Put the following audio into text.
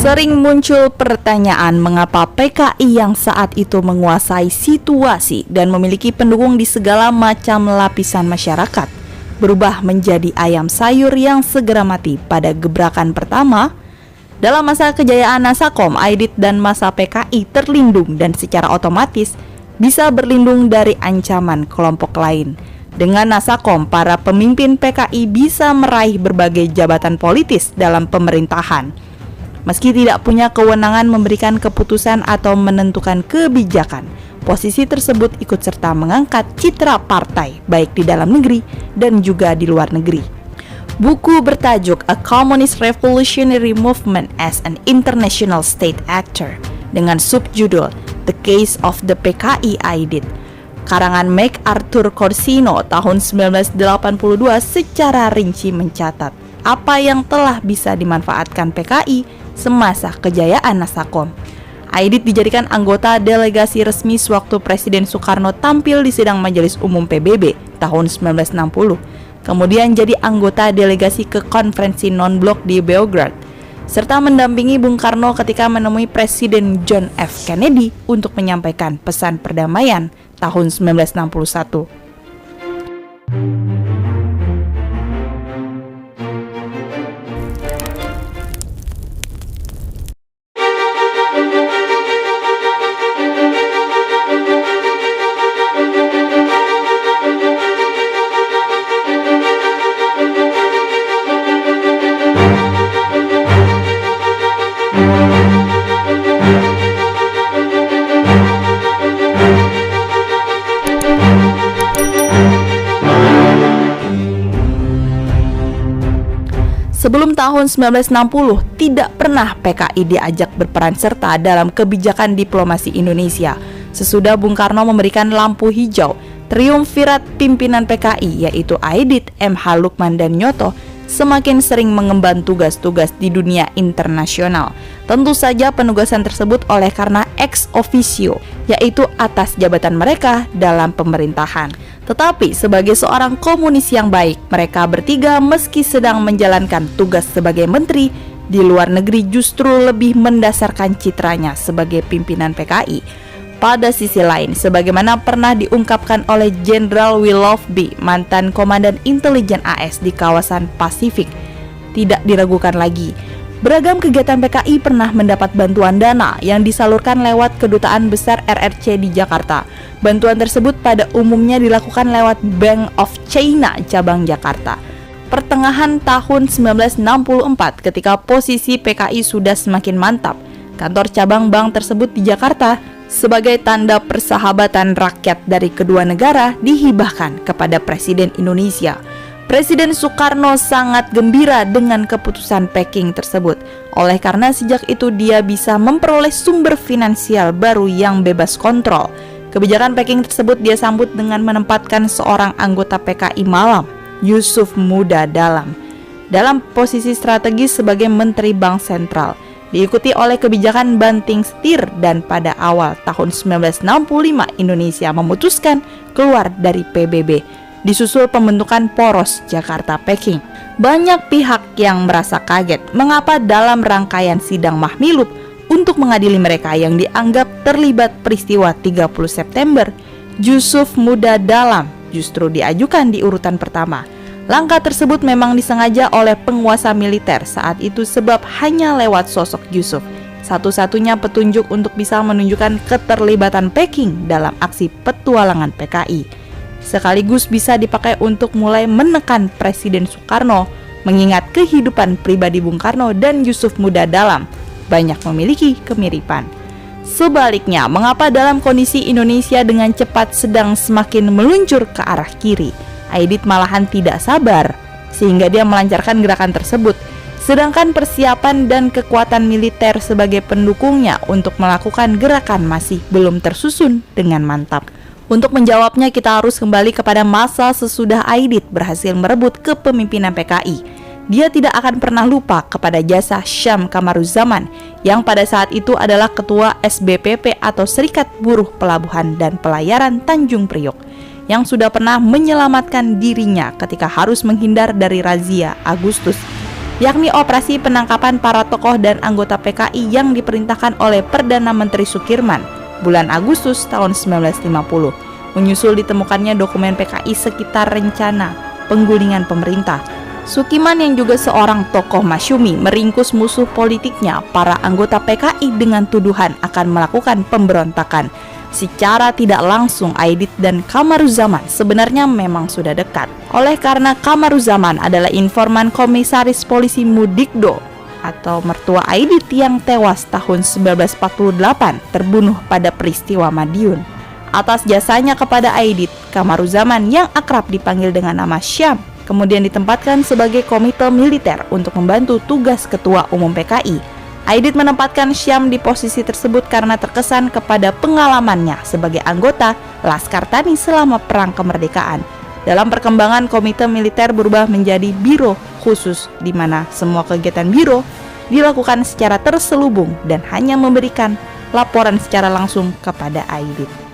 Sering muncul pertanyaan mengapa PKI yang saat itu menguasai situasi dan memiliki pendukung di segala macam lapisan masyarakat berubah menjadi ayam sayur yang segera mati pada gebrakan pertama. Dalam masa kejayaan Nasakom, Aidit dan masa PKI terlindung dan secara otomatis bisa berlindung dari ancaman kelompok lain. Dengan Nasakom, para pemimpin PKI bisa meraih berbagai jabatan politis dalam pemerintahan. Meski tidak punya kewenangan memberikan keputusan atau menentukan kebijakan, posisi tersebut ikut serta mengangkat citra partai baik di dalam negeri dan juga di luar negeri. Buku bertajuk A Communist Revolutionary Movement as an International State Actor dengan subjudul The Case of the PKI Aidit, karangan MacArthur Corsino tahun 1982 secara rinci mencatat apa yang telah bisa dimanfaatkan PKI semasa kejayaan Nasakom. Aidit dijadikan anggota delegasi resmi sewaktu Presiden Soekarno tampil di sidang Majelis Umum PBB tahun 1960. Kemudian jadi anggota delegasi ke konferensi non-blok di Beograd, serta mendampingi Bung Karno ketika menemui Presiden John F. Kennedy untuk menyampaikan pesan perdamaian tahun 1961. Sebelum tahun 1960, tidak pernah PKI diajak berperan serta dalam kebijakan diplomasi Indonesia. Sesudah Bung Karno memberikan lampu hijau, triumvirat pimpinan PKI yaitu Aidit, M.H. Lukman, dan Nyoto semakin sering mengemban tugas-tugas di dunia internasional. Tentu saja penugasan tersebut oleh karena ex officio, yaitu atas jabatan mereka dalam pemerintahan. Tetapi sebagai seorang komunis yang baik, mereka bertiga meski sedang menjalankan tugas sebagai menteri di luar negeri justru lebih mendasarkan citranya sebagai pimpinan PKI. Pada sisi lain, sebagaimana pernah diungkapkan oleh Jenderal Willoughby, mantan komandan intelijen AS di kawasan Pasifik, tidak diragukan lagi, beragam kegiatan PKI pernah mendapat bantuan dana yang disalurkan lewat Kedutaan Besar RRC di Jakarta. Bantuan tersebut pada umumnya dilakukan lewat Bank of China cabang Jakarta. Pertengahan tahun 1964, ketika posisi PKI sudah semakin mantap, kantor cabang bank tersebut di Jakarta sebagai tanda persahabatan rakyat dari kedua negara dihibahkan kepada Presiden Indonesia. Presiden Soekarno sangat gembira dengan keputusan Peking tersebut. Oleh karena sejak itu dia bisa memperoleh sumber finansial baru yang bebas kontrol. Kebijakan Peking tersebut dia sambut dengan menempatkan seorang anggota PKI malam, Yusuf Muda dalam posisi strategis sebagai Menteri Bank Sentral, diikuti oleh kebijakan banting setir, dan pada awal tahun 1965 Indonesia memutuskan keluar dari PBB, disusul pembentukan poros Jakarta-Peking. Banyak pihak yang merasa kaget mengapa dalam rangkaian sidang Mahmilub untuk mengadili mereka yang dianggap terlibat peristiwa 30 September, Yusuf Muda justru diajukan di urutan pertama. Langkah tersebut memang disengaja oleh penguasa militer saat itu sebab hanya lewat sosok Yusuf, satu-satunya petunjuk untuk bisa menunjukkan keterlibatan Peking dalam aksi petualangan PKI. Sekaligus bisa dipakai untuk mulai menekan Presiden Soekarno, mengingat kehidupan pribadi Bung Karno dan Yusuf Muda banyak memiliki kemiripan. Sebaliknya, mengapa dalam kondisi Indonesia dengan cepat sedang semakin meluncur ke arah kiri, Aidit malahan tidak sabar sehingga dia melancarkan gerakan tersebut, sedangkan persiapan dan kekuatan militer sebagai pendukungnya untuk melakukan gerakan masih belum tersusun dengan mantap. Untuk menjawabnya, kita harus kembali kepada masa sesudah Aidit berhasil merebut kepemimpinan PKI. Dia tidak akan pernah lupa kepada jasa Syam Kamaruzaman yang pada saat itu adalah ketua SBPP atau Serikat Buruh Pelabuhan dan Pelayaran Tanjung Priok, yang sudah pernah menyelamatkan dirinya ketika harus menghindar dari razia Agustus. yakni operasi penangkapan para tokoh dan anggota PKI yang diperintahkan oleh Perdana Menteri Sukirman bulan Agustus tahun 1950. Menyusul ditemukannya dokumen PKI sekitar rencana penggulingan pemerintah. Sukiman yang juga seorang tokoh masyumi meringkus musuh politiknya, para anggota PKI, dengan tuduhan akan melakukan pemberontakan. Secara tidak langsung, Aidit dan Kamaruzaman sebenarnya memang sudah dekat. Oleh karena Kamaruzaman adalah informan komisaris polisi Mudikdo atau mertua Aidit yang tewas tahun 1948 terbunuh pada peristiwa Madiun. Atas jasanya kepada Aidit, Kamaruzaman yang akrab dipanggil dengan nama Syam kemudian ditempatkan sebagai komite militer untuk membantu tugas Ketua Umum PKI. Aidit menempatkan Syam di posisi tersebut karena terkesan kepada pengalamannya sebagai anggota Laskar Tani selama Perang Kemerdekaan. Dalam perkembangan, komite militer berubah menjadi biro khusus di mana semua kegiatan biro dilakukan secara terselubung dan hanya memberikan laporan secara langsung kepada Aidit.